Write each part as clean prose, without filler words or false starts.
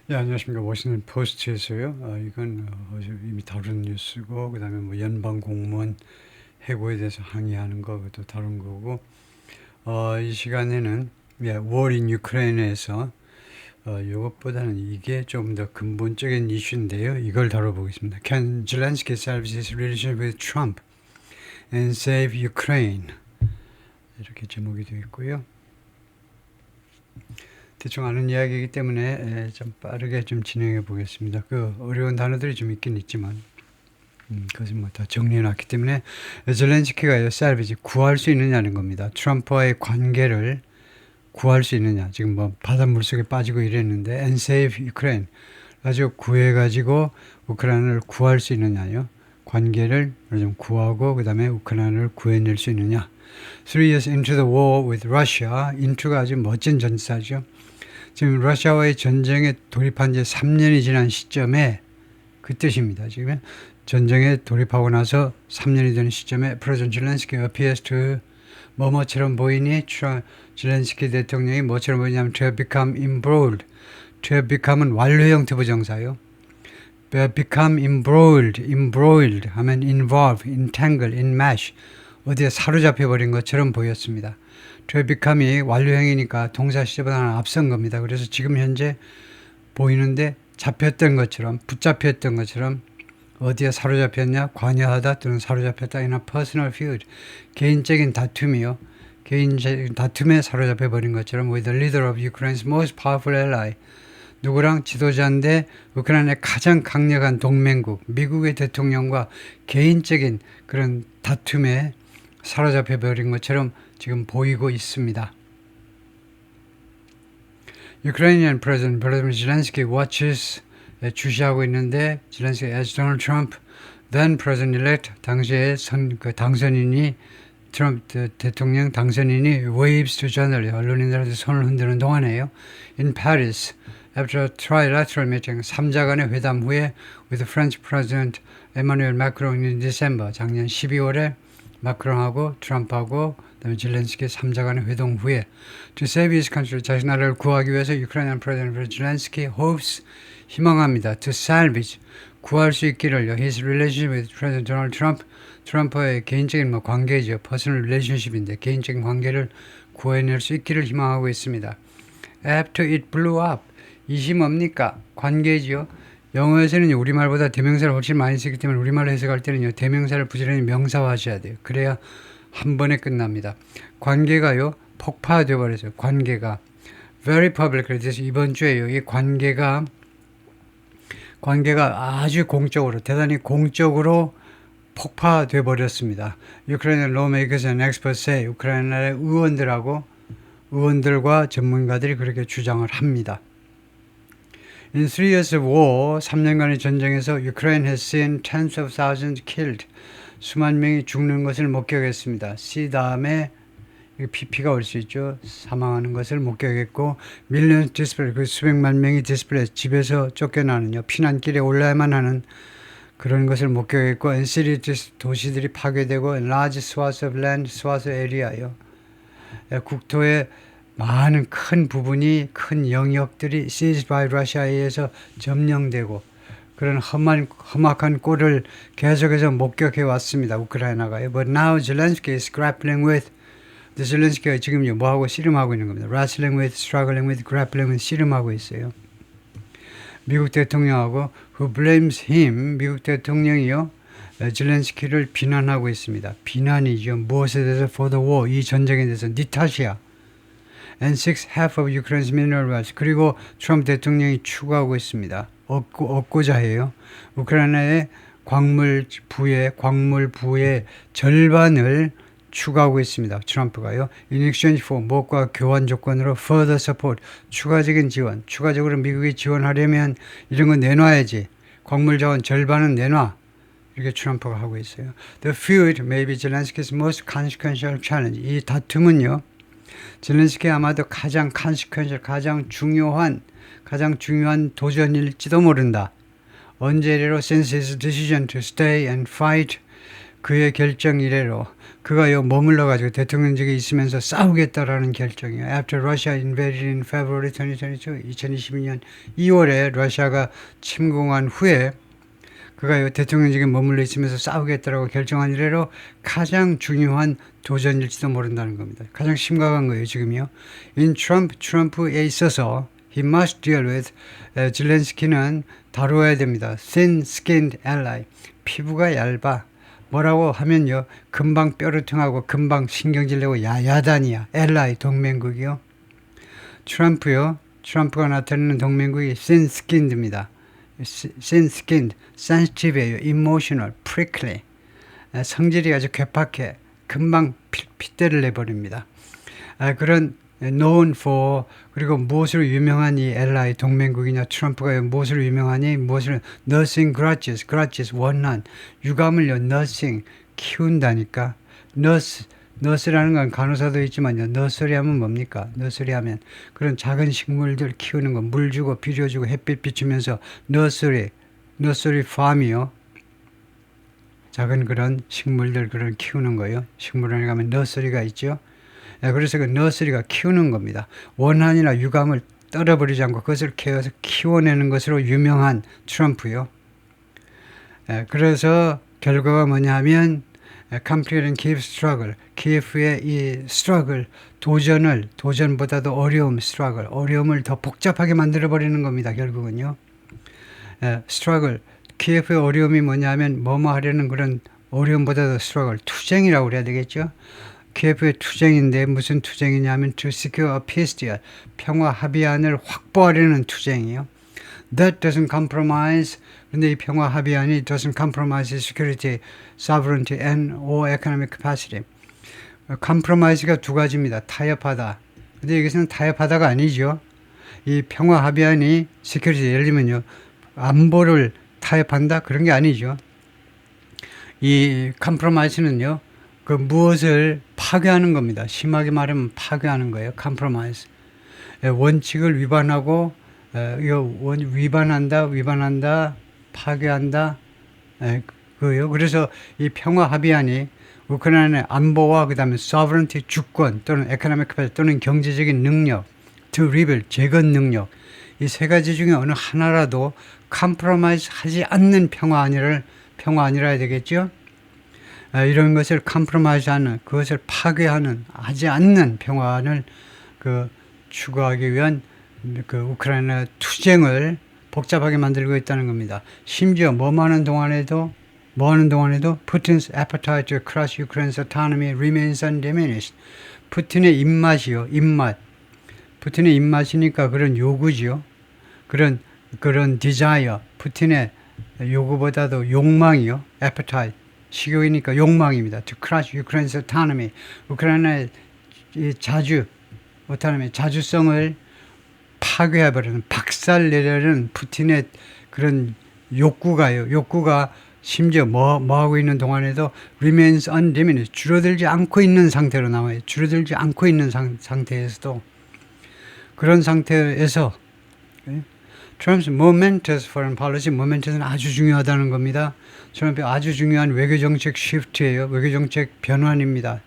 예, 안녕하십니까. 워싱턴 포스트에서요. 이건 어제 이미 다룬 뉴스고, 그 다음에 뭐 연방 공무원 해고에 대해서 항의하는 거, 그것도 다룬 거고, 이 시간에는, 예, 월인 유크레인에서, 이것보다는 이게 좀 더 근본적인 이슈인데요. 이걸 다뤄보겠습니다. Can Zelensky salvage his relationship with Trump and save Ukraine? 이렇게 제목이 되어 있고요. 대충 아는 이야기이기 때문에 좀 빠르게 좀 진행해 보겠습니다. 그 어려운 단어들이 좀 있긴 있지만 그것은 뭐 다 정리해 놨기 때문에 젤렌스키가 살비지 구할 수 있느냐는 겁니다. 트럼프와의 관계를 구할 수 있느냐. 지금 뭐 바닷물 속에 빠지고 이랬는데 and save Ukraine 가지고 구해가지고 우크라이나를 구할 수 있느냐요. 관계를 좀 구하고 그 다음에 우크라이나를 구해낼 수 있느냐. 3 years into the war with Russia, into가 아주 멋진 전사죠. 지금 러시아와의 전쟁에 돌입한 지 3년이 지난 시점에 그 뜻입니다. 지금 전쟁에 돌입하고 나서 3년이 되는 시점에 프레지던트 젤렌스키 appears to 뭐뭐처럼 보이니 젤렌스키 대통령이 뭐처럼 보이냐면 to have become embroiled. to have become은 완료형 투부정사요. become embroiled 하면 involve, entangle, enmesh 어디에 사로잡혀 버린 것처럼 보였습니다. to become이 완료형이니까 동사 시제보다는 앞선 겁니다. 그래서 지금 현재 보이는데 잡혔던 것처럼 붙잡혔던 것처럼 어디에 사로잡혔냐? 관여하다 또는 사로잡혔다. in a personal feud. 개인적인 다툼이요. 개인적인 다툼에 사로잡혀 버린 것처럼 with the leader of Ukraine's most powerful ally. 누구랑 지도자인데 우크라이나의 가장 강력한 동맹국 미국의 대통령과 개인적인 그런 다툼에 사로잡혀 버린 것처럼 지금 보이고 있습니다. Ukrainian President Volodymyr Zelensky watches 주시하고 있는데 젤렌스키 as Donald Trump then President-elect 당시의 당선인이 트럼프 대통령 당선인이 waves to journalists 언론인들한테 손을 흔드는 동안에요. In Paris after a trilateral meeting 3자 간의 회담 후에 with French President Emmanuel Macron in December 작년 12월에 마크롱하고 트럼프하고 그다음에 젤렌스키 3자 간의 회동 후에 to save his country 자신 나라를 구하기 위해서 Ukrainian President 젤렌스키 hopes 희망합니다. to salvage 구할 수 있기를요. his relationship with President Donald Trump 트럼프의 개인적인 관계죠. personal relationship인데 개인적인 관계를 구해낼 수 있기를 희망하고 있습니다. after it blew up 이시 뭡니까? 관계지요. 영어에서는 우리말보다 대명사를 훨씬 많이 쓰기 때문에 우리말로 해석할 때는요. 대명사를 부지런히 명사화하셔야 돼요. 그래야 한 번에 끝납니다. 관계가요. 폭파되어 버렸어요. 관계가 very public 그래서 이번 주에요. 이 관계가 아주 공적으로 대단히 공적으로 폭파되어 버렸습니다. Ukrainian lawmakers and experts say 우크라이나의 의원들과 전문가들이 그렇게 주장을 합니다. In 3 years of war, 3년간의 전쟁에서 Ukraine has seen tens of thousands killed. 수만 명이 죽는 것을 목격했습니다. C 다음에 PP가 올 수 있죠. 사망하는 것을 목격했고 millions displaced, 그 수백만 명이 displaced, 집에서 쫓겨나는요. 피난길에 올라야만 하는 그런 것을 목격했고 and cities, 도시들이 파괴되고 and large swaths of land, swath area요. 국토의 많은 큰 부분이 큰 영역들이 seized by Russia에 의해서 점령되고 그런 험악한 꼴을 계속해서 목격해 왔습니다. 우크라이나가요. But now Zelensky is grappling with 젤렌스키가 지금 뭐하고 씨름하고 있는 겁니다. Wrestling with, struggling with, grappling with 씨름하고 있어요. 미국 대통령하고 who blames him 미국 대통령이요. 젤렌스키를 비난하고 있습니다. 비난이죠. 무엇에 대해서 for the war 이 전쟁에 대해서 네 탓이야. And six half of Ukraine's mineral wealth. 그리고 트럼프 대통령이 추구하고 있습니다. 얻고자 해요. 우크라이나의 광물 부의 절반을 추구하고 있습니다. 트럼프가요. In exchange for 무엇과 교환 조건으로 further support 추가적인 지원. 추가적으로 미국이 지원하려면 이런 건 내놔야지. 광물 자원 절반은 내놔. 이렇게 트럼프가 하고 있어요. The feud may be Zelensky's most consequential challenge. 이 다툼은요. 젤렌스키 아마도 가장 가장 중요한 도전일지도 모른다. 언제래로 since his decision to stay and fight 그의 결정 이래로 그가요 머물러 가지고 대통령직에 있으면서 싸우겠다라는 결정이에요. After Russia invaded in February 2022, 2022년 2월에 러시아가 침공한 후에 그가요 대통령직에 머물러 있으면서 싸우겠다라고 결정한 이래로 가장 중요한 도전일지도 모른다는 겁니다. 가장 심각한 거예요 지금요. In 트럼프에 있어서 he must deal with 젤렌스키는 다루어야 됩니다. thin-skinned ally, 피부가 얇아. 뭐라고 하면요 금방 뾰루퉁하고 금방 신경질 내고 야단이야. ally 동맹국이요. 트럼프가 나타내는 동맹국이 thin-skinned입니다. thin-skinned, sensitive예요. emotional, prickly. 성질이 아주 괴팍해. 금방 핏대를 내버립니다. 그런 known for 그리고 무엇으로 유명한 이 ally 동맹국이냐 트럼프가 무엇으로 유명하니 무엇을 nursing grudges 원한 유감을요 nursing 키운다니까 nurse라는 건 간호사도 있지만요 nursery 하면 뭡니까 nursery 하면 그런 작은 식물들 키우는 거 물 주고 비료 주고 햇빛 비추면서 nursery farm이요 작은 그런 식물들 그런 키우는 거요 식물원에 가면 nursery가 있죠. 그래서 그 너스리가 키우는 겁니다. 원한이나 유감을 떨어버리지 않고 그것을 케어해서 키워내는 것으로 유명한 트럼프요. 그래서 결과가 뭐냐 하면 Complete and Kiev struggle, 키예프의 이 struggle, 도전보다도 어려움, struggle, 어려움을 더 복잡하게 만들어버리는 겁니다. 결국은요. struggle, 키예프의 어려움이 뭐냐 하면 뭐뭐 하려는 그런 어려움보다도 struggle, 투쟁이라고 그래야 되겠죠. 키예프의 투쟁인데 무슨 투쟁이냐면 to secure a peace deal, 평화 합의안을 확보하려는 투쟁이요. That doesn't compromise. 그런데 이 평화 합의안이 doesn't compromise security, sovereignty and or economic capacity. compromise가 두 가지입니다. 타협하다. 근데 여기서는 타협하다가 아니죠. 이 평화 합의안이 security 예를 들면요. 안보를 타협한다? 그런 게 아니죠. 이 compromise는요. 그 무엇을 파괴하는 겁니다. 심하게 말하면 파괴하는 거예요. compromise. 원칙을 위반하고 위반한다, 파괴한다. 그거요. 그래서 이 평화 합의안이 우크라이나의 안보와 그다음에 sovereignty 주권 또는 economic capacity 또는 경제적인 능력, to rebuild 재건 능력 이 세 가지 중에 어느 하나라도 compromise 하지 않는 평화안이라 해야 되겠죠. 이런 것을 컴프로마이즈하는 그것을 파괴하는 하지 않는 평화안을 추구하기 위한 우크라이나 투쟁을 복잡하게 만들고 있다는 겁니다. 심지어 뭐 하는 동안에도 Putin's appetite to crush Ukraine's autonomy remains undiminished. 푸틴의 입맛이요. 푸틴의 입맛이니까 그런 요구지요. 그런 desire. 푸틴의 요구보다도 욕망이요. appetite. 식욕이니까 욕망입니다. To crush Ukraine's autonomy. 우크라이나의 자주성을 파괴해버리는, 박살내려는 푸틴의 그런 욕구가 심지어 뭐 하고 있는 동안에도 remains undiminished. 줄어들지 않고 있는 상태로 남아요. 줄어들지 않고 있는 상태에서도 그런 상태에서 트럼프's momentous foreign policy, momentous 아주 중요하다는 겁니다. 트럼프의 아주 중요한 외교정책 시프트예요. 외교정책 변환입니다.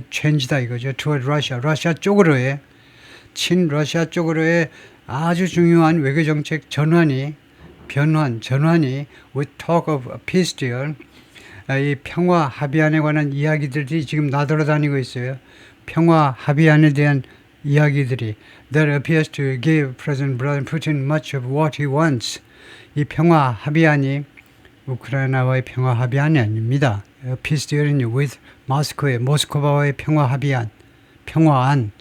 change다 이거죠. toward Russia, 러시아 쪽으로의 친러시아 쪽으로의 아주 중요한 외교정책 전환이 with talk of a peace deal, 이 평화 합의안에 관한 이야기들이 지금 나돌아다니고 있어요. 평화 합의안에 대한 이야기들이 that appears to give President Vladimir Putin much of what he wants. 이 평화 합의안이 우크라이나와의 평화 합의안이 아닙니다. Peace deal은요 with 모스크바와의 평화안.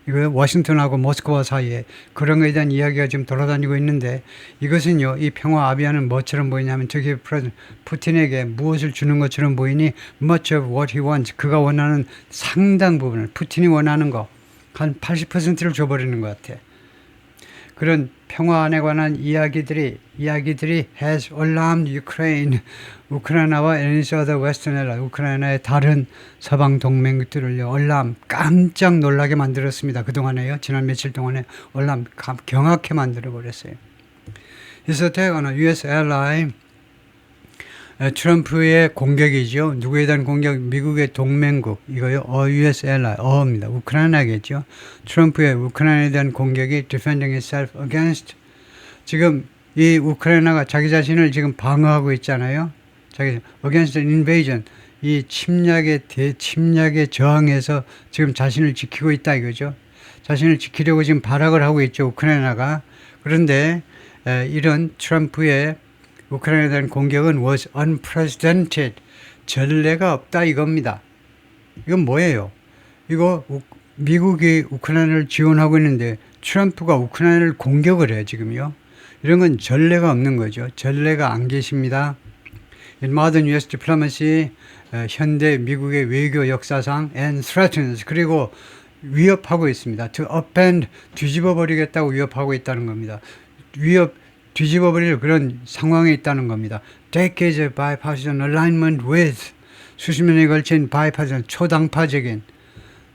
이거 워싱턴하고 모스크바 사이에 그런 것에 대한 이야기가 지금 돌아다니고 있는데 이것은요 이 평화 합의안은 뭐처럼 보이냐면 저기 푸틴에게 무엇을 주는 것처럼 보이니 much of what he wants. 그가 원하는 상당 부분을 푸틴이 원하는 거 한 80%를 줘버리는 것 같아. 그런 평화안에 관한 이야기들이 has alarmed Ukraine, 우크라이나와 any other Western ally, 우크라이나의 다른 서방 동맹들을요, 깜짝 놀라게 만들었습니다. 그동안에요, 지난 며칠 동안에 경악해 만들어버렸어요. His attack on a US ally 트럼프의 공격이죠. 누구에 대한 공격? 미국의 동맹국 이거요. US ally 어입니다. 우크라이나겠죠. 트럼프의 우크라이나에 대한 공격이 defending itself against 지금 이 우크라이나가 자기 자신을 지금 방어하고 있잖아요. 자기 against invasion 이 침략에 대침략에 저항해서 지금 자신을 지키고 있다 이거죠. 자신을 지키려고 지금 발악을 하고 있죠. 우크라이나가. 그런데 이런 트럼프의 우크라이나에 대한 공격은 was unprecedented. 전례가 없다 이겁니다. 이건 뭐예요? 이거 미국이 우크라이나를 지원하고 있는데 트럼프가 우크라이나를 공격을 해요 지금요. 이런 건 전례가 없는 거죠. 전례가 안 계십니다. In modern US diplomacy, 현대 미국의 외교 역사상 and threatens 그리고 위협하고 있습니다. To upend 뒤집어 버리겠다고 위협하고 있다는 겁니다. 뒤집어 버릴 그런 상황에 있다는 겁니다. Decades of bipartisan alignment with 수십 년에 걸친 bipartisan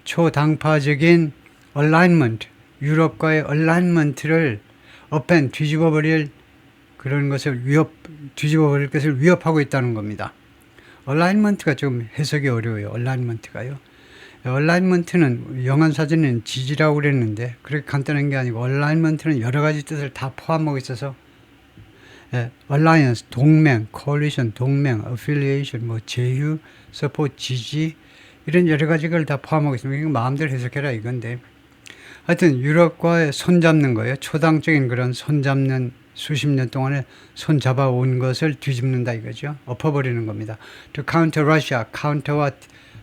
초당파적인 alignment 유럽과의 alignment를 upend 뒤집어 버릴 그런 것을 뒤집어 버릴 것을 위협하고 있다는 겁니다. alignment가 좀 해석이 어려워요. alignment가요. 얼라인먼트는 영안사전에는 지지라고 그랬는데 그렇게 간단한 게 아니고 얼라인먼트는 여러 가지 뜻을 다 포함하고 있어서 alliance 동맹, coalition 동맹, affiliation 뭐 제휴, support 지지 이런 여러 가지 걸 다 포함하고 있습니다. 이거 마음대로 해석해라 이건데 하여튼 유럽과의 손잡는 거예요. 초당적인 그런 손잡는 수십 년 동안에 손잡아온 것을 뒤집는다 이거죠. 엎어버리는 겁니다. To counter Russia,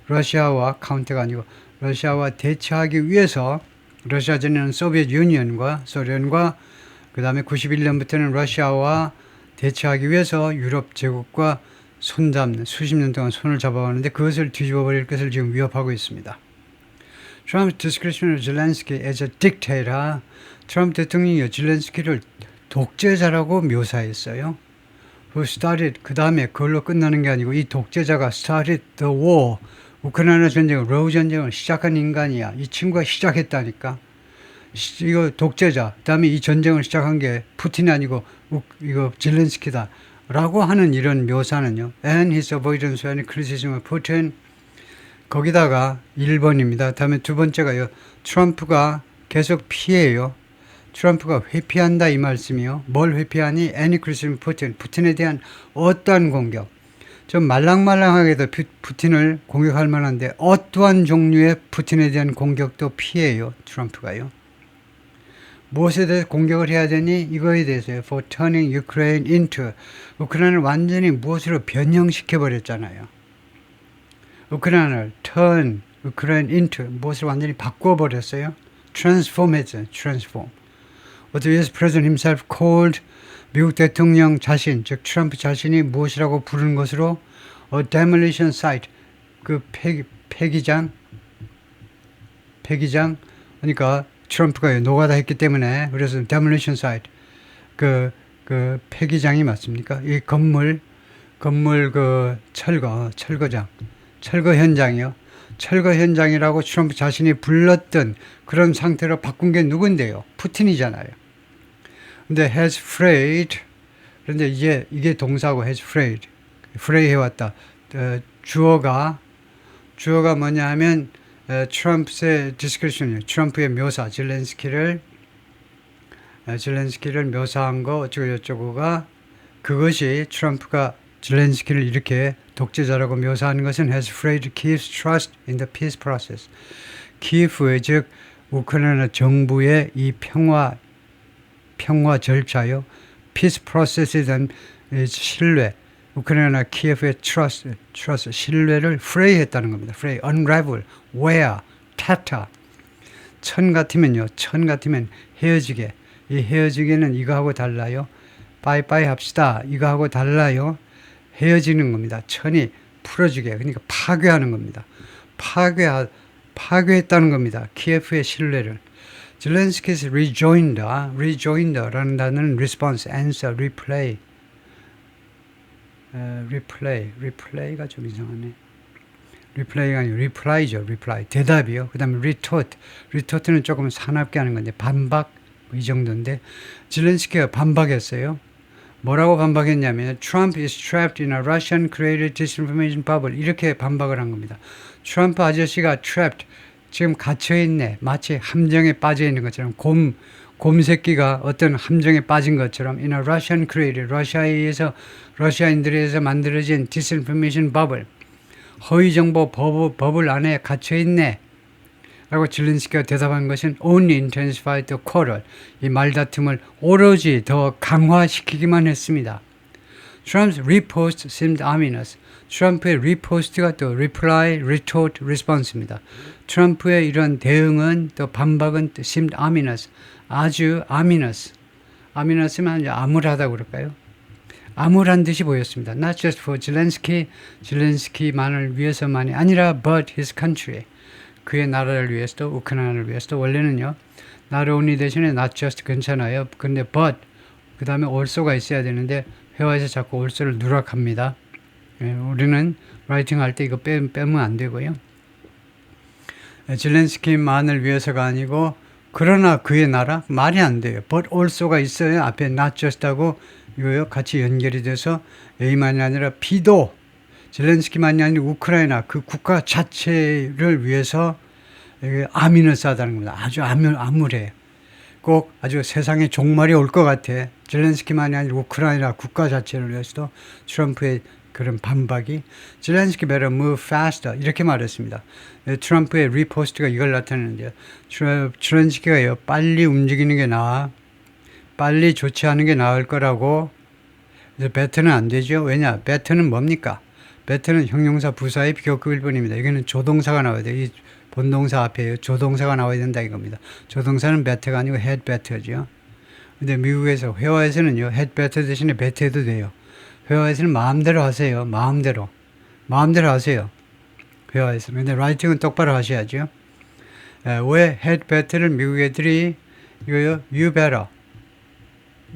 러시아와 카운터가 아니고 러시아와 대처하기 위해서 러시아 전에는 소비에트 유니언과 소련과 그 다음에 91년부터는 러시아와 대처하기 위해서 유럽 제국과 손잡는 수십 년 동안 손을 잡아왔는데 그것을 뒤집어 버릴 것을 지금 위협하고 있습니다. 트럼프 description of Zelensky as a dictator 트럼프 대통령이 젤렌스키를 독재자라고 묘사했어요. Who started 그 다음에 그걸로 끝나는 게 아니고 이 독재자가 started the war 우크라이나 전쟁을 러우 전쟁을 시작한 인간이야. 이 친구가 시작했다니까. 이거 독재자. 그다음에 이 전쟁을 시작한 게 푸틴이 아니고 이거 젤렌스키다. 라고 하는 이런 묘사는요. And his avoidance and criticism of Putin. 거기다가 1번입니다. 다음에 두 번째가요. 트럼프가 계속 피해요. 트럼프가 회피한다 이 말씀이요. 뭘 회피하니? Any criticism of Putin. 푸틴에 대한 어떠한 공격. 좀 말랑말랑하게도 푸틴을 공격할 만한데 어떠한 종류의 푸틴에 대한 공격도 피해요. 트럼프가요. 무엇에 대해서 공격을 해야 되니? 이거에 대해서요. For turning Ukraine into 우크라이나를 완전히 무엇으로 변형시켜 버렸잖아요. 우크라이나를 turn Ukraine into 무엇을 완전히 바꿔버렸어요. transform 했어요. transform. What the US President himself called 미국 대통령 자신, 즉 트럼프 자신이 무엇이라고 부르는 것으로 a demolition site, 그 폐기장, 그러니까 트럼프가 노가다 했기 때문에 그래서 demolition site, 그 폐기장이 맞습니까? 이 건물 그 철거장, 철거 현장이요. 철거 현장이라고 트럼프 자신이 불렀던 그런 상태로 바꾼 게 누군데요? 푸틴이잖아요. 근데 has frayed 그런데 이게 동사고 has frayed fray 해왔다. 주어가 뭐냐 하면 트럼프의 description이에요. 트럼프의 묘사 젤렌스키를 묘사한 거 어쩌고저쩌고가 그것이 트럼프가 젤렌스키를 이렇게 독재자라고 묘사하는 것은 has frayed Kiev's trust in the peace process. 키예프의 즉 우크라이나 정부의 이 평화 절차요. peace process에 대한 신뢰. 우크라이나 키예프의 trust 신뢰를 fray했다는 겁니다. fray, unravel, wear, tatter. 천 같으면 헤어지게. 이 헤어지게는 이거하고 달라요. 빠이빠이 합시다. 이거하고 달라요. 헤어지는 겁니다. 천이 풀어주게. 그러니까 파괴하는 겁니다. 파괴했다는 겁니다. 키예프의 신뢰를. 젤렌스키's rejoinder라는 단어는 response, answer, replay가 좀 이상하네. replay가 아니고 reply죠. 대답이요. 그 다음에 retort는 조금 사납게 하는 건데 반박 이 정도인데 젤렌스키가 반박했어요. 뭐라고 반박했냐면 Trump is trapped in a Russian-created disinformation bubble 이렇게 반박을 한 겁니다. 트럼프 아저씨가 trapped 지금 갇혀있네. 마치 함정에 빠져있는 것처럼 곰 새끼가 어떤 함정에 빠진 것처럼 in a Russian-created 러시아인들에 의해서 만들어진 disinformation bubble 허위 정보 버블 안에 갇혀있네. 라고 질렌스키가 대답한 것은 only intensified the quarrel. 이 말다툼을 오로지 더 강화시키기만 했습니다. Trump's repost seemed ominous. 트럼프의 리포스트가 또 reply, retort, response입니다. 트럼프의 이런 대응은 또 반박은 또 seemed ominous. 아주 ominous. ominous면 암울하다고 그럴까요? 암울한 듯이 보였습니다. Not just for zelensky만을 위해서만이 아니라 but his country. 그의 나라를 위해서도 우크라이나를 위해서도 원래는요. not only 대신에 not just 괜찮아요. 근데 but 그 다음에 also가 있어야 되는데 회화에서 자꾸 also를 누락합니다. 우리는 라이팅 할 때 이거 빼면 안 되고요. zelensky만을 위해서가 아니고 그러나 그의 나라 말이 안 돼요. but also가 있어야 앞에 not just하고 이거요 같이 연결이 돼서 A만이 아니라 B도 zelensky만이 아니라 우크라이나 그 국가 자체를 위해서 아미너스하다는 겁니다. 아주 암울해. 꼭 아주 세상에 종말이 올 것 같아. zelensky만이 아니라 우크라이나 국가 자체를 위해서도 트럼프의 그런 반박이 zelensky better move faster 이렇게 말했습니다. 트럼프의 리포스트가 이걸 나타내는데요. zelensky가요 빨리 움직이는 게 나아. 빨리 조치하는 게 나을 거라고. 그래서 beter는 안 되죠. 왜냐? better는 뭡니까? better는 형용사 부사의 비교급일 뿐입니다. 여기는 조동사가 나와야 돼요. 이 본동사 앞에 조동사가 나와야 된다 이겁니다. 조동사는 better가 아니고 had better죠. 근데 미국에서 회화에서는요 had better 대신에 better 해도 돼요. 회화에서는 마음대로 하세요. 마음대로 하세요. 회화에서는. 근데 라이팅은 똑바로 하셔야죠. 왜 had better를 미국 애들이 이거요 you better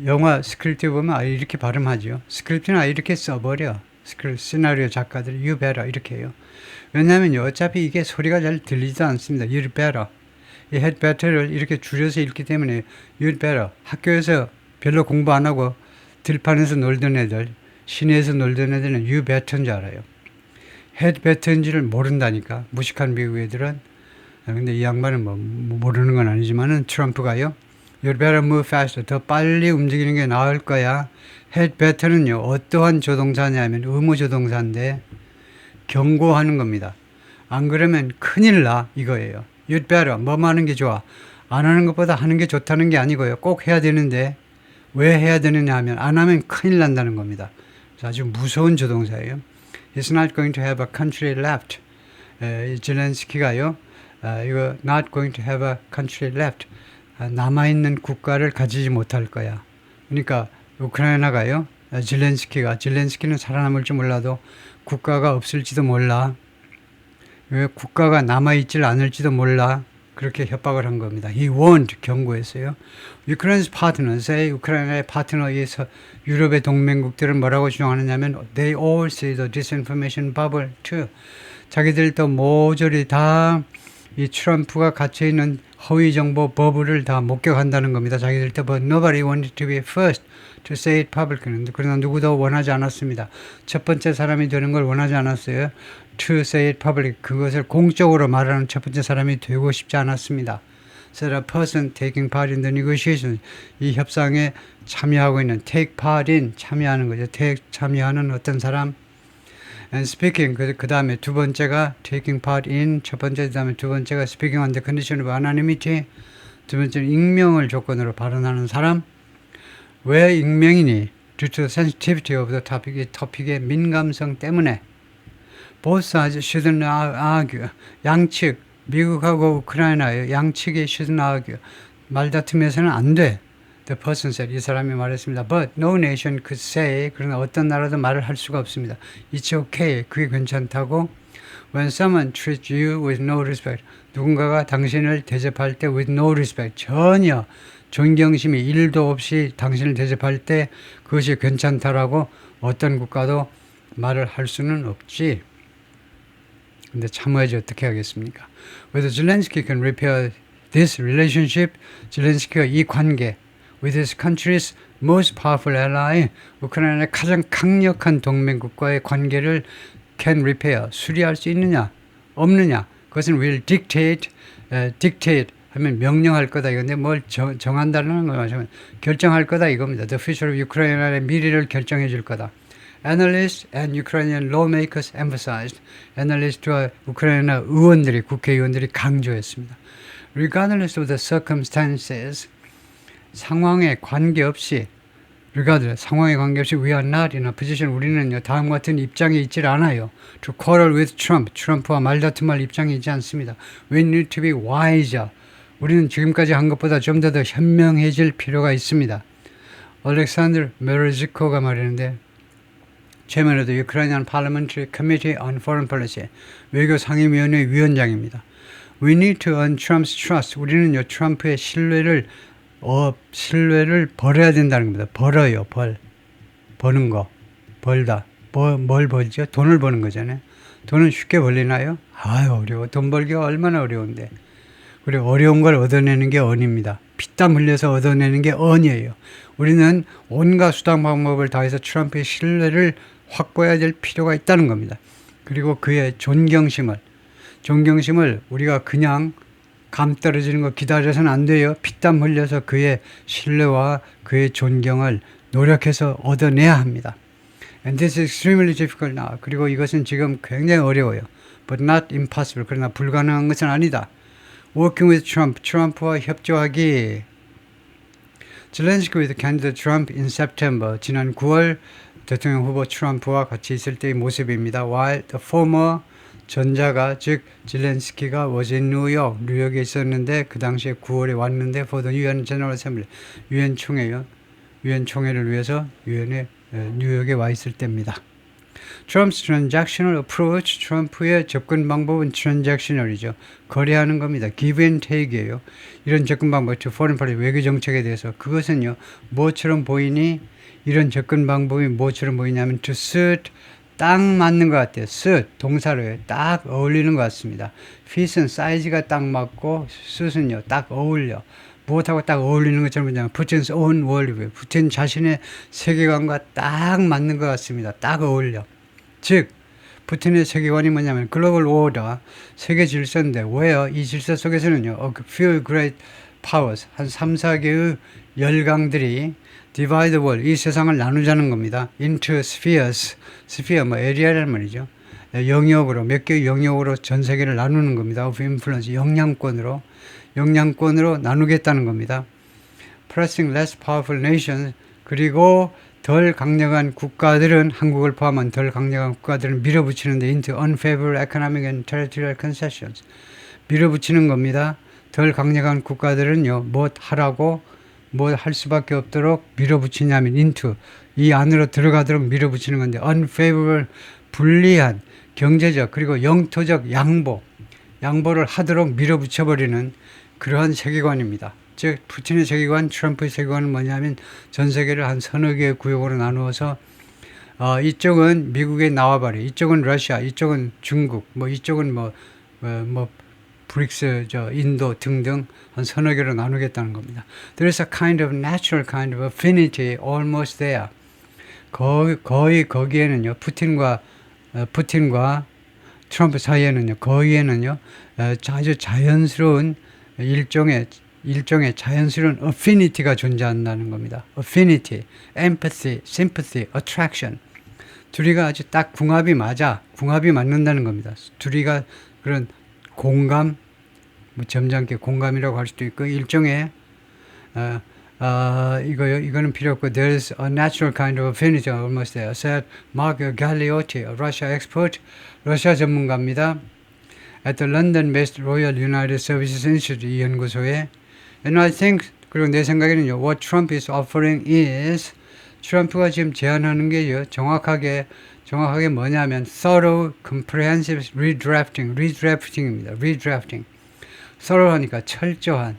영화 스크립트 보면 이렇게 발음하죠. 스크립트는 이렇게 써버려. 시나리오 작가들이 you better 이렇게 해요. 왜냐하면요 어차피 이게 소리가 잘 들리지도 않습니다. you better 이 had better를 이렇게 줄여서 읽기 때문에 you better 학교에서 별로 공부 안 하고 들판에서 놀던 애들 시내에서 놀던 애들은 you better인 줄 알아요. had better인지를 모른다니까 무식한 미국 애들은. 근데 이 양반은 뭐 모르는 건 아니지만은 트럼프가요 You better move faster. 더 빨리 움직이는 게 나을 거야. had better는요, 어떠한 조동사냐면 의무 조동사인데 경고하는 겁니다. 안 그러면 큰일 나 이거예요. You'd better. 뭐 하는 게 좋아. 안 하는 것보다 하는 게 좋다는 게 아니고요. 꼭 해야 되는데 왜 해야 되느냐 하면 안 하면 큰일 난다는 겁니다. 아주 무서운 조동사예요. He's not going to have a country left. zelensky가요. 이거 not going to have a country left. 남아있는 국가를 가지지 못할 거야. 그러니까 우크라이나가요. zelensky는 살아남을지 몰라도 국가가 없을지도 몰라. 왜 국가가 남아있질 않을지도 몰라. 그렇게 협박을 한 겁니다. He warned, 경고했어요. Ukraine's partners, 우크라이나의 파트너에서 유럽의 동맹국들은 뭐라고 주장하느냐면 They all see the disinformation bubble too. 자기들도 모조리 다 이 트럼프가 갇혀있는 허위정보 버블을 다 목격한다는 겁니다. 자기들도 But nobody wanted to be first to say it publicly. 그러나 누구도 원하지 않았습니다. 첫 번째 사람이 되는 걸 원하지 않았어요. To say it public. 그것을 공적으로 말하는 첫 번째 사람이 되고 싶지 않았습니다. So a person taking part in the negotiations. 이 협상에 참여하고 있는 take part in 참여하는 거죠. take 참여하는 어떤 사람. And speaking 그 다음에 두 번째가 taking part in 첫 번째 그 다음에 두 번째가 speaking on the condition of anonymity 두 번째는 익명을 조건으로 발언하는 사람. 왜 익명이니? Due to the sensitivity of the topic. 이 토픽의 민감성 때문에. Both sides shouldn't argue. 양측 미국하고 우크라이나의 양측이 shouldn't argue. 말다툼에서는 안 돼. The person said. 이 사람이 말했습니다. But no nation could say. 그러나 어떤 나라도 말을 할 수가 없습니다. It's okay. 그게 괜찮다고. When someone treats you with no respect. 누군가가 당신을 대접할 때 with no respect. 전혀 존경심이 1도 없이 당신을 대접할 때 그것이 괜찮다라고 어떤 국가도 말을 할 수는 없지. 근데 참아야지 어떻게 하겠습니까? Whether Zelensky can repair this relationship. zelensky가 이 관계 with his country's most powerful ally, 우크라이나의 가장 강력한 동맹국과의 관계를 can repair, 수리할 수 있느냐, 없느냐, 그것은 will dictate, dictate 하면 명령할 거다 이건데 뭘 정한다는 거죠. 결정할 거다 이겁니다. The future of Ukraine의 미래를 결정해 줄 거다. Analysts and Ukrainian lawmakers emphasized. 애널리스트와 우크라이나 의원들이 국회의원들이 강조했습니다. Regardless of the circumstances, 상황에 관계없이 상황에 관계없이 we are not in a position, 우리는요 다음과 같은 입장에 있질 않아요. To quarrel with Trump, 트럼프와 말다툼할 입장에 있지 않습니다. We need to be wiser. 우리는 지금까지 한 것보다 좀 더 현명해질 필요가 있습니다. 알렉산더 메르지코가 말했는데 Chairman of the Ukrainian Parliamentary Committee on Foreign Policy, 외교 상임위원회 위원장입니다. We need to earn Trump's trust. 우리는요 트럼프의 신뢰를 벌어야 된다는 겁니다. 벌어요, 버는 거, 벌다. 뭘 벌죠? 돈을 버는 거잖아요. 돈은 쉽게 벌리나요? 아유, 어려워. 돈 벌기가 얼마나 어려운데. 그리고 어려운 걸 얻어내는 게 언입니다. 피땀 흘려서 얻어내는 게 언이에요. 우리는 온갖 수단 방법을 다해서 트럼프의 신뢰를 확보해야 될 필요가 있다는 겁니다. 그리고 그의 존경심을 우리가 그냥 감 떨어지는 거 기다려서는 안 돼요. 피땀 흘려서 그의 신뢰와 그의 존경을 노력해서 얻어내야 합니다. And this is extremely difficult now. 그리고 이것은 지금 굉장히 어려워요. But not impossible. 그러나 불가능한 것은 아니다. Working with Trump, 트럼프와 협조하기. 젤렌스키 with candidate Trump in September. 지난 9월 대통령 후보 트럼프와 같이 있을 때의 모습입니다. While the former 전자가 즉 젤렌스키가 was in 뉴욕에 있었는데 그 당시에 9월에 왔는데 for the UN General Assembly 유엔 총회요. 유엔 총회를 위해서 유엔에 뉴욕에 와 있을 때입니다. Trump's transactional approach, 트럼프의 접근 방법은 transactional이죠. 거래하는 겁니다. give and take이에요. 이런 접근 방법, to foreign policy, 외교 정책에 대해서 그것은요, 뭐처럼 보이니? 이런 접근 방법이 뭐처럼 보이냐면 to suit, 딱 맞는 것 같아요. suit, 동사로요. 딱 어울리는 것 같습니다. fit은 사이즈가 딱 맞고 suit은요, 딱 어울려. 무엇하고 딱 어울리는 것처럼 뭐냐면 푸틴's own worldview, 푸틴 자신의 세계관과 딱 맞는 것 같습니다. 딱 어울려. 즉 푸틴의 세계관이 뭐냐면 글로벌 오더, 세계 질서인데 where 이 질서 속에서는요 a few great powers, 한 3, 4개의 열강들이 divide the world, 이 세상을 나누자는 겁니다. into spheres, sphere 뭐 에리아라는 말이죠. 영역으로, 몇 개의 영역으로 전 세계를 나누는 겁니다. of influence, 영향권으로 나누겠다는 겁니다. pressing less powerful nations, 그리고 덜 강력한 국가들은, 한국을 포함한 덜 강력한 국가들은 밀어붙이는데 into unfavorable economic and territorial concessions, 밀어붙이는 겁니다. 덜 강력한 국가들은요, 뭐 할 수밖에 없도록 밀어붙이냐면 into, 이 안으로 들어가도록 밀어붙이는 건데 unfavorable, 불리한 경제적 그리고 영토적 양보를 하도록 밀어붙여버리는 그러한 세계관입니다. 즉 푸틴의 세계관, 트럼프의 세계관은 뭐냐면 전 세계를 한 서너 개의 구역으로 나누어서 이쪽은 미국에 나와버려, 이쪽은 러시아, 이쪽은 중국, 뭐 이쪽은 뭐 브릭스, 인도 등등 한 서너 개로 나누겠다는 겁니다. There is a kind of natural kind of affinity almost there. 거의 거기에는요, 푸틴과 트럼프 사이에는요, 거기에는요, 아주 자연스러운 일종의 자연스러운 affinity가 존재한다는 겁니다. affinity, empathy, sympathy, attraction. 둘이가 아주 딱 궁합이 맞는다는 겁니다. 둘이가 그런 공감, 뭐 점잖게 공감이라고 할 수도 있고, 일종의 이거는 필요 없고, there's a natural kind of affinity almost there, said Mark Galeotti, a Russia expert, 러시아 전문가입니다. At the London-based Royal United Services Institute, 이 연구소에. And I think, 그리고 내 생각에는요, what Trump is offering is, 트럼프가 지금 제안하는 게요, 정확하게 뭐냐면 thorough, comprehensive redrafting입니다. redrafting. thorough 하니까 철저한,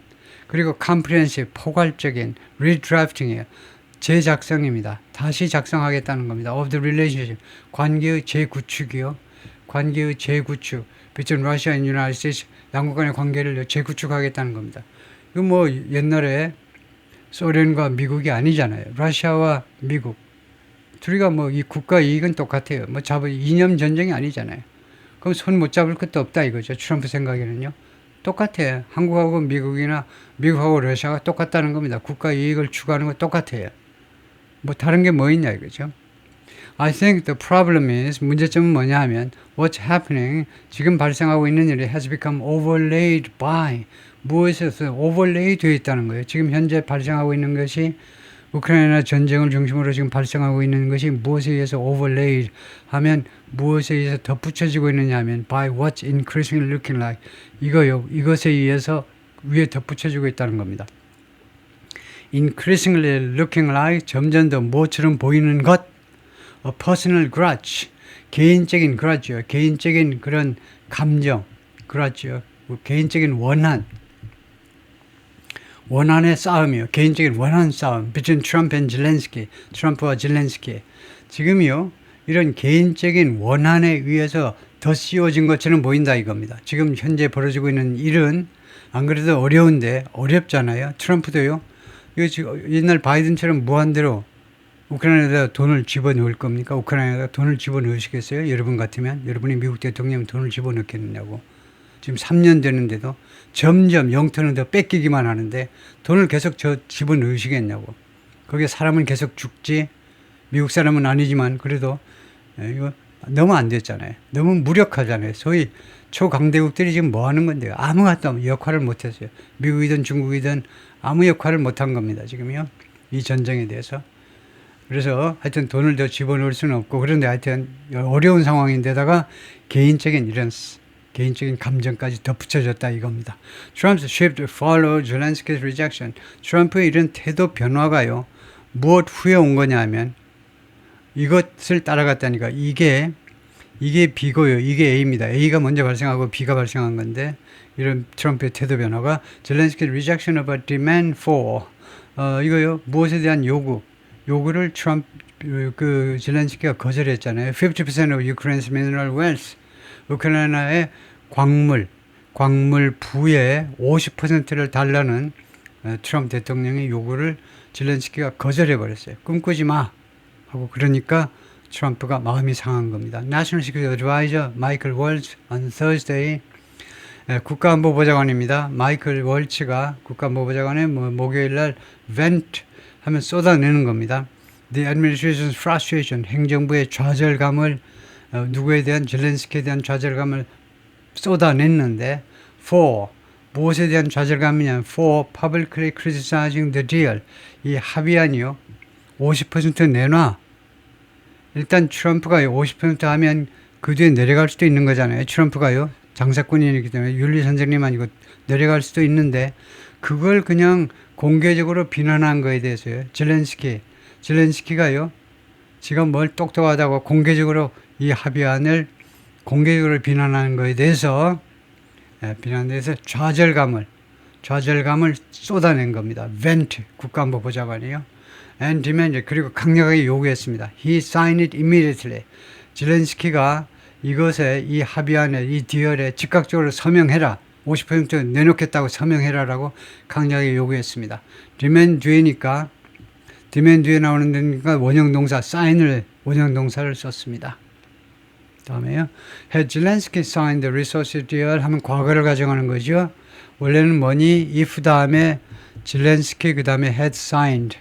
그리고 comprehensive, 포괄적인 redrafting이에요. 재작성입니다. 다시 작성하겠다는 겁니다. of the relationship, 관계의 재구축이요. 관계의 재구축, between Russia and United States, 양국 간의 관계를 재구축하겠다는 겁니다. 이거 뭐 옛날에 소련과 미국이 아니잖아요. 러시아와 미국. 둘이가 뭐 이 국가 이익은 똑같아요. 뭐 이념 전쟁이 아니잖아요. 그럼 손 못 잡을 것도 없다 이거죠. 트럼프 생각에는요. 똑같아요. 한국하고 미국이나 미국하고 러시아가 똑같다는 겁니다. 국가 이익을 추구하는 거 똑같아요. 뭐 다른 게 뭐 있냐 이거죠. I think the problem is, 문제점은 뭐냐 하면 what's happening, 지금 발생하고 있는 일이 has become overlaid by, 무엇에서 overlay 되어 있다는 거예요. 지금 현재 발생하고 있는 것이 우크라이나 전쟁을 중심으로 지금 발생하고 있는 것이 무엇에 의해서 overlaid 하면 무엇에 의해서 덧붙여지고 있느냐 하면 by what's increasingly looking like, 이거요. 이것에 의해서 위에 덧붙여지고 있다는 겁니다. increasingly looking like, 점점 더 무엇처럼 보이는 것, a personal grudge, 개인적인 grudge요. 개인적인 그런 감정, grudge요. 개인적인 원한의 싸움이요. 개인적인 원한 싸움. between Trump and Zelensky, 트럼프와 zelensky. 지금요, 이런 개인적인 원한에 의해서 더 씌워진 것처럼 보인다 이겁니다. 지금 현재 벌어지고 있는 일은 안 그래도 어렵잖아요. 트럼프도요. 이거 지금 옛날 바이든처럼 무한대로 우크라이나에다 돈을 집어넣을 겁니까? 우크라이나에다 돈을 집어넣으시겠어요? 여러분 같으면? 여러분이 미국 대통령이 돈을 집어넣겠느냐고. 지금 3년 되는데도 점점 영토는 더 뺏기기만 하는데 돈을 계속 집어넣으시겠냐고. 거기에 사람은 계속 죽지. 미국 사람은 아니지만 그래도 이거 너무 안 됐잖아요. 너무 무력하잖아요. 소위 초강대국들이 지금 뭐 하는 건데요? 아무 역할을 못 했어요. 미국이든 중국이든 아무 역할을 못 한 겁니다. 지금요. 이 전쟁에 대해서. 그래서 하여튼 돈을 더 집어넣을 수는 없고, 그런데 하여튼 어려운 상황인데다가 개인적인 감정까지 덧붙여졌다 이겁니다. Trump's shift followed Zelensky's rejection. 트럼프의 이런 태도 변화가요, 무엇 후에 온 거냐 하면 이것을 따라갔다니까. 이게 B고요. 이게 A입니다. A가 먼저 발생하고 B가 발생한 건데, 이런 트럼프의 태도 변화가 Zelensky's rejection of a demand for, 이거요, 무엇에 대한 요구를 젤렌스키가 거절했잖아요. 50% of Ukraine's mineral wealth. 우크라이나의 광물 부의 50%를 달라는 트럼프 대통령의 요구를 젤렌스키가 거절해버렸어요. 꿈꾸지 마 하고. 그러니까 트럼프가 마음이 상한 겁니다. National Security Advisor 마이클 월츠 on Thursday, 국가안보보좌관입니다. 마이클 월츠가 국가안보보좌관에 목요일 날 vent 하면 쏟아내는 겁니다. The administration's frustration, 행정부의 좌절감을, 누구에 대한, 젤렌스키에 대한 좌절감을 쏟아냈는데, for, 무엇에 대한 좌절감이냐, for publicly criticizing the deal, 이 합의안이요, 50% 내놔. 일단 트럼프가요, 50% 하면 그 뒤에 내려갈 수도 있는 거잖아요. 트럼프가요, 장사꾼이기 때문에 윤리선생님 아니고 내려갈 수도 있는데, 그걸 그냥 공개적으로 비난한 거에 대해서요. 젤렌스키가요, 지가 뭘 똑똑하다고 공개적으로 이 합의안을 공개적으로 비난하는 거에 대해서, 좌절감을 쏟아낸 겁니다. vent, 국가안보보좌관이요. and demand, 그리고 강력하게 요구했습니다. He signed it immediately. 젤렌스키가 이것에, 이 합의안에, 이 디얼에 즉각적으로 서명해라. 50% 내놓겠다고 서명해라라고 강력하게 요구했습니다. demand 뒤에 나오는 데니까 원형동사 원형동사를 썼습니다. 다음에요. Had Zelensky signed the resources deal 하면 과거를 가정하는 거죠. 원래는 뭐니? if 다음에 젤렌스키 그 다음에 had signed.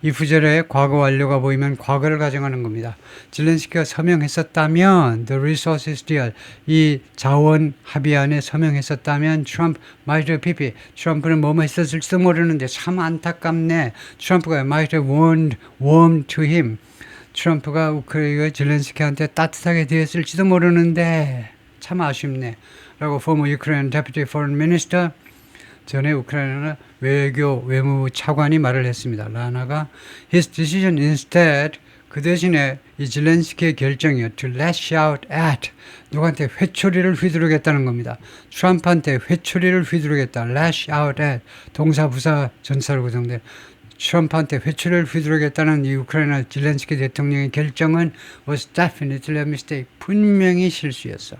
if 절에 과거 완료가 보이면 과거를 가정하는 겁니다. 젤렌스키가 서명했었다면 the resources deal, 이 자원 합의안에 서명했었다면 트럼프 might have PP, 트럼프는 뭐뭐 했었을지도 모르는데 참 안타깝네. 트럼프가 might have warmed to him, 트럼프가 우크라이나 젤렌스키한테 따뜻하게 대했을지도 모르는데 참 아쉽네 라고 former Ukrainian Deputy Foreign Minister, 전에 우크라이나 외무부 차관이 말을 했습니다. 라나가 his decision instead, 그 대신에 이 젤렌스키의 결정이요, to lash out at, 누구한테 회초리를 휘두르겠다는 겁니다. 트럼프한테 회초리를 휘두르겠다. lash out at, 동사 부사 전사로 구성된 트럼프한테 회초리를 휘두르겠다는 이 우크라이나 젤렌스키 대통령의 결정은 was definitely a mistake, 분명히 실수였어.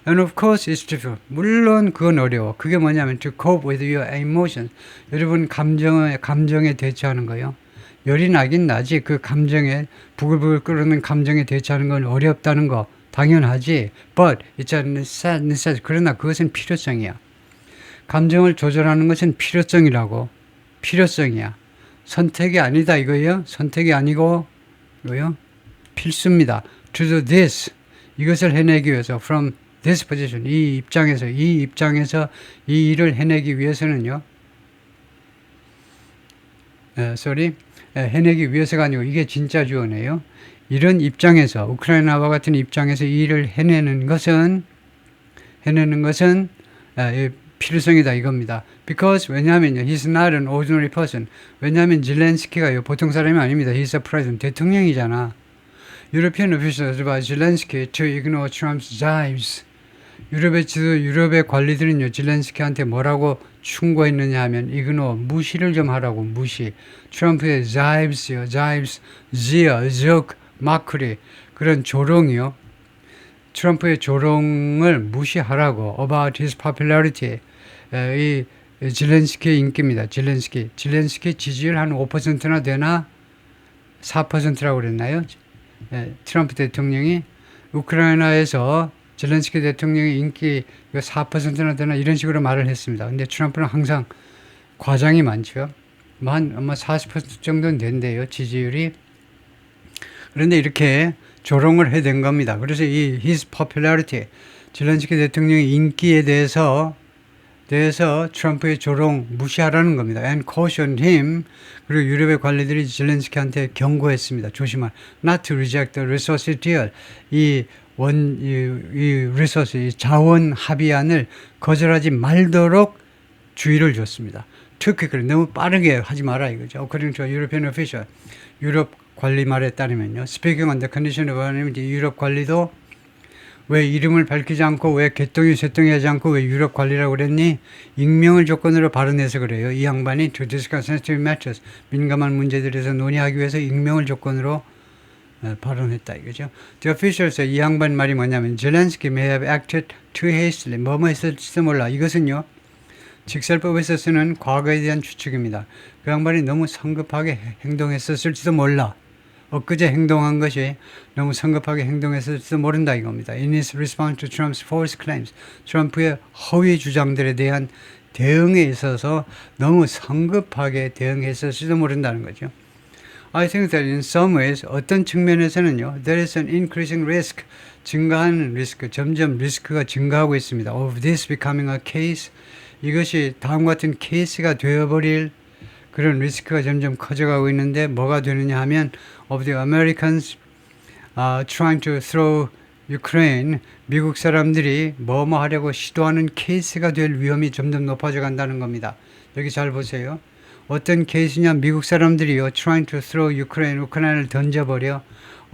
And of course it's difficult. 물론 그건 어려워. 그게 뭐냐면 to cope with your emotions. 여러분 감정에 대처하는 거요. 열이 나긴 나지. 그 감정에 부글부글 끓는 감정에 대처하는 건 어렵다는 거 당연하지. But it's a necessity. 그러나 그것은 필요성이야. 감정을 조절하는 것은 필요성이라고. 필요성이야. 선택이 아니다 이거예요. 선택이 아니고 이거요. 필수입니다. To do this. 이것을 해내기 위해서 from this position. 이 입장에서 이 일을 해내기 위해서는요. 해내기 위해서가 아니고 이게 진짜 주어네요. 이런 입장에서 우크라이나와 같은 입장에서 이 일을 해내는 것은 필요성이다 이겁니다. Because 왜냐하면요, he's not an ordinary person. 왜냐하면 zelensky가요 보통 사람이 아닙니다. He's a president. 대통령이잖아. European officials advised Zelensky to ignore Trump's jibes. 유럽의 관리들은요, zelensky한테 뭐라고 충고했느냐 하면 ignore, 무시를 좀 하라고, 무시. 트럼프의 jibes요, jibes, jeer, joke, mockery, 그런 조롱이요. 트럼프의 조롱을 무시하라고. About his popularity. 이 zelensky의 인기입니다. zelensky 지지율 한 5%나 되나? 4%라고 그랬나요? 트럼프 대통령이 우크라이나에서 zelensky 대통령의 인기 4%나 되나 이런 식으로 말을 했습니다. 근데 트럼프는 항상 과장이 많죠. 아마 40% 정도는 된대요, 지지율이. 그런데 이렇게 조롱을 해댄 겁니다. 그래서 이 his popularity, zelensky 대통령의 인기에 대해서 트럼프의 조롱 무시하라는 겁니다. And cautioned him. 그리고 유럽의 관리들이 zelensky한테 경고했습니다. 조심하. Not to reject the resource deal. 이 resource, 이 자원 합의안을 거절하지 말도록 주의를 줬습니다. Too quickly. 너무 빠르게 하지 마라 이거죠. According to a European official. 유럽 관리 말에 따르면요. Speaking on the condition of anonymity. 유럽 관리도 왜 이름을 밝히지 않고 왜 개똥이 쇠똥이 하지 않고 왜 유럽 관리라고 그랬니? 익명을 조건으로 발언해서 그래요. 이 양반이 to discuss sensitive matters, 민감한 문제들에서 논의하기 위해서 익명을 조건으로 발언했다 이거죠. The officials, 이 양반 말이 뭐냐면 Zelensky may have acted too hastily. 뭐뭐 했을지도 몰라. 이것은요, 직설법에서 쓰는 과거에 대한 추측입니다. 그 양반이 너무 성급하게 행동했었을지도 몰라. 엊그제 행동한 것이 너무 성급하게 행동했을지도 모른다 이겁니다. In his response to Trump's false claims, 트럼프의 허위 주장들에 대한 대응에 있어서 너무 성급하게 대응했을지도 모른다는 거죠. I think that in some ways, 어떤 측면에서는요, there is an increasing risk, 증가하는 리스크, 점점 리스크가 증가하고 있습니다. Of this becoming a case, 이것이 다음과 같은 케이스가 되어버릴 그런 리스크가 점점 커져가고 있는데 뭐가 되느냐 하면 of the Americans trying to throw Ukraine, 미국 사람들이 뭐뭐 하려고 시도하는 케이스가 될 위험이 점점 높아져 간다는 겁니다. 여기 잘 보세요. 어떤 케이스냐, 미국 사람들이요 trying to throw Ukraine, 우크라이나를 던져버려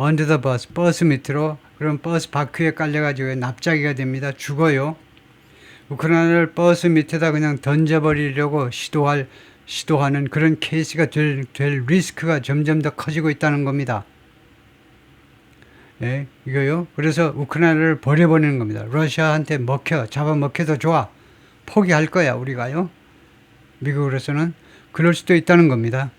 under the bus, 버스 밑으로. 그럼 버스 바퀴에 깔려가지고 납작이가 됩니다. 죽어요. 우크라이나를 버스 밑에다 그냥 던져버리려고 시도하는 그런 케이스가 될 리스크가 점점 더 커지고 있다는 겁니다. 예, 이거요. 그래서 우크라이나를 버려버리는 겁니다. 러시아한테 잡아먹혀도 좋아. 포기할 거야, 우리가요. 미국으로서는 그럴 수도 있다는 겁니다.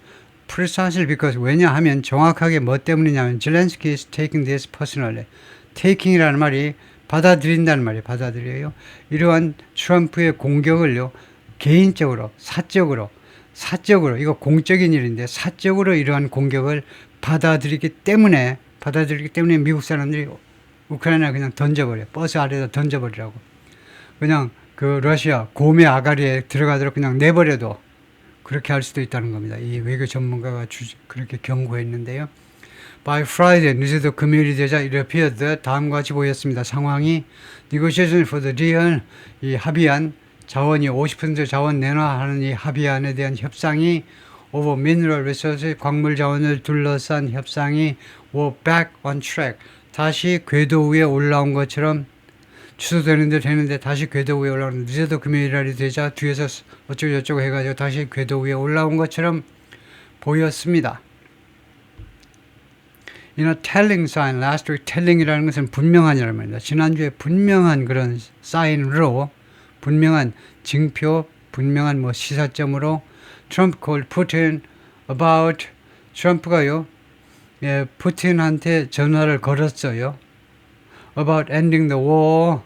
Precisely because, 왜냐하면 정확하게 뭐 때문이냐면 Zelensky is taking this personally. taking이라는 말이 받아들인다는 말이에요. 받아들여요. 이러한 트럼프의 공격을요, 개인적으로, 사적으로, 이거 공적인 일인데 사적으로 이러한 공격을 받아들이기 때문에 미국 사람들이 우크라이나 그냥 던져버려. 버스 아래에다 던져버리라고. 그냥 그 러시아 곰의 아가리에 들어가도록 그냥 내버려도 그렇게 할 수도 있다는 겁니다. 이 외교 전문가가 그렇게 경고했는데요. By Friday, 늦어도 금요일이 되자 it appeared that 다음과 같이 보였습니다. 상황이 negotiation for the deal, 이 합의안, 자원이 50% 자원 내놔 하는 이 합의안에 대한 협상이 over mineral resources, 광물 자원을 둘러싼 협상이 were back on track. 다시 궤도 위에 올라온 것처럼 취소되는데 다시 궤도 위에 올라오는, 늦어도 금요일날이 되자 뒤에서 어쩌고저쩌고 해가지고 다시 궤도 위에 올라온 것처럼 보였습니다. In a telling sign, last week telling이라는 것은 분명한이라는 말입니다. 지난주에 분명한 그런 사인으로 분명한 징표, 분명한 뭐 시사점으로 Trump called Putin about 트럼프가요, 예, 푸틴한테 전화를 걸었어요. About ending the war,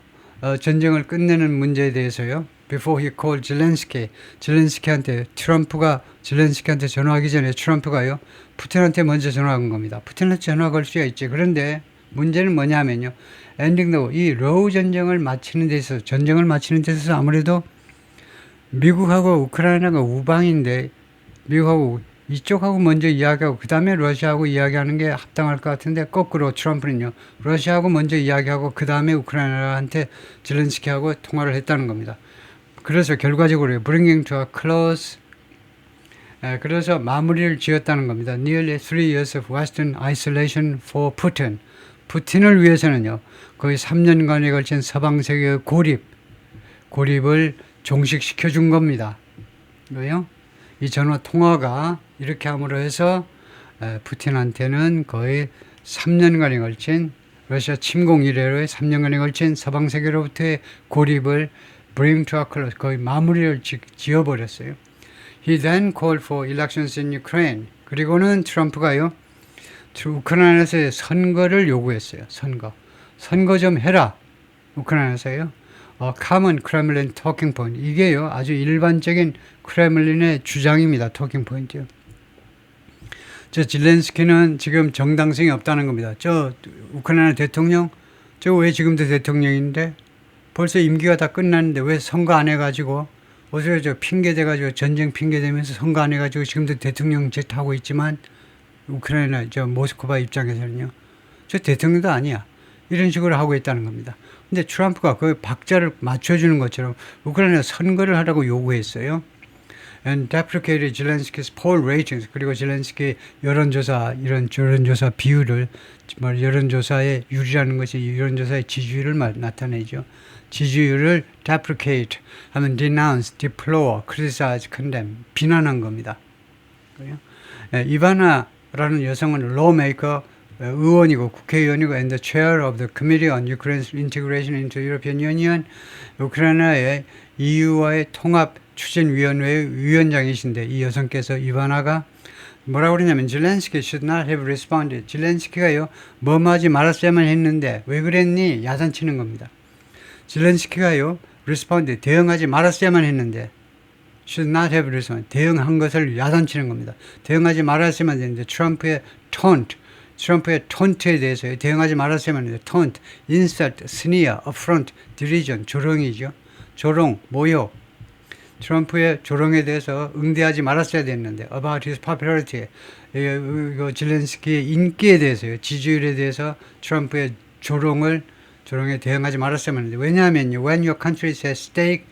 전쟁을 끝내는 문제에 대해서요. Before he called Zelensky, 젤렌스키한테 트럼프가 젤렌스키한테 전화하기 전에 트럼프가요, 푸틴한테 먼저 전화한 겁니다. 푸틴한테 전화 걸 수가 있지. 그런데 문제는 뭐냐면요, ending the war, 이 러우 전쟁을 마치는 데 있어서 전쟁을 마치는 데 있어서 아무래도 미국하고 우크라이나가 우방인데 미국하고 이쪽하고 먼저 이야기하고 그 다음에 러시아하고 이야기하는 게 합당할 것 같은데 거꾸로 트럼프는요, 러시아하고 먼저 이야기하고 그 다음에 우크라이나한테 젤렌스키하고 통화를 했다는 겁니다. 그래서 결과적으로 bringing to a close, 그래서 마무리를 지었다는 겁니다. Nearly 3 years of Western isolation for Putin. 푸틴을 위해서는요, 거의 3년간에 걸친 서방 세계의 고립을 종식시켜 준 겁니다. 왜요? 이 전화 통화가 이렇게 함으로 해서 푸틴한테는 거의 3년간에 걸친 러시아 침공 이래로의 3년간에 걸친 서방 세계로부터의 고립을 bring to a close, 거의 마무리를 지어버렸어요. He then called for elections in Ukraine. 그리고는 트럼프가요, 우크라이나에서의 선거를 요구했어요. 선거 좀 해라. 우크라이나에서요. common Kremlin talking point. 이게요, 아주 일반적인 크레물린의 주장입니다. 토킹 포인트요. 저 젤렌스키는 지금 정당성이 없다는 겁니다. 저 우크라이나 대통령, 저 왜 지금도 대통령인데 벌써 임기가 다 끝났는데 왜 선거 안 해가지고 어제 저 핑계 대가지고 전쟁 핑계 대면서 선거 안 해가지고 지금도 대통령 짓하고 있지만 우크라이나 저 모스크바 입장에서는요, 저 대통령도 아니야. 이런 식으로 하고 있다는 겁니다. 근데 트럼프가 그 박자를 맞춰주는 것처럼 우크라이나 선거를 하라고 요구했어요. And deprecated Zelensky's poll ratings. 그리고 젤렌스키 여론조사, 이런 여론조사 비율을, 여론조사에 유리라는 것이 여론조사의 지지율을 나타내죠. 지지율을 deprecate 하면 denounce, deplore, criticize, condemn, 비난한 겁니다. 이바나라는 여성은 lawmaker, 의원이고 국회의원이고 and the chair of the Committee on Ukraine's Integration into European Union, 우크라이나의 EU와의 통합 추진위원회 위원장이신데 이 여성께서 이바나가 뭐라고 그러냐면 젤렌스키 should not have responded. 젤렌스키가요, 뭐뭐 하지 말았어야만 했는데 왜 그랬니? 야단치는 겁니다. 젤렌스키가요, respond, 대응하지 말았어야만 했는데 should not have responded. 대응한 것을 야단치는 겁니다. 대응하지 말았어야만 했는데 트럼프의 톤트에 대해서 대응하지 말았어야만 했는데 taunt, insult, sneer, affront, derision, 조롱이죠. 조롱, 모욕. 트럼프의 조롱에 대해서 응대하지 말았어야 됐는데 about his popularity, 젤렌스키의 인기에 대해서요, 지지율에 대해서 트럼프의 조롱에 대응하지 말았어야만 했는데, 왜냐하면요, when your country is at stake,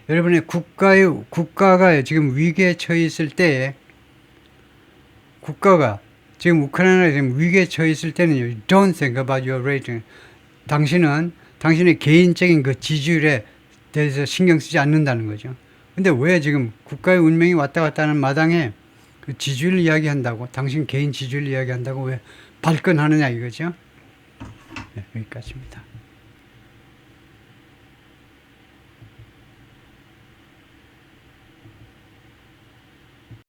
여러분의 국가가 지금 위기에 처해 있을 때에, 국가가 지금 우크라이나가 지금 위기에 처해 있을 때는요, don't think about your rating. 당신의 개인적인 그 지지율에 대해서 신경 쓰지 않는다는 거죠. 근데 왜 지금 국가의 운명이 왔다 갔다 하는 마당에 그 지지율 이야기한다고, 당신 개인 지지율 이야기한다고 왜 발끈하느냐 이거죠. 네, 여기까지입니다.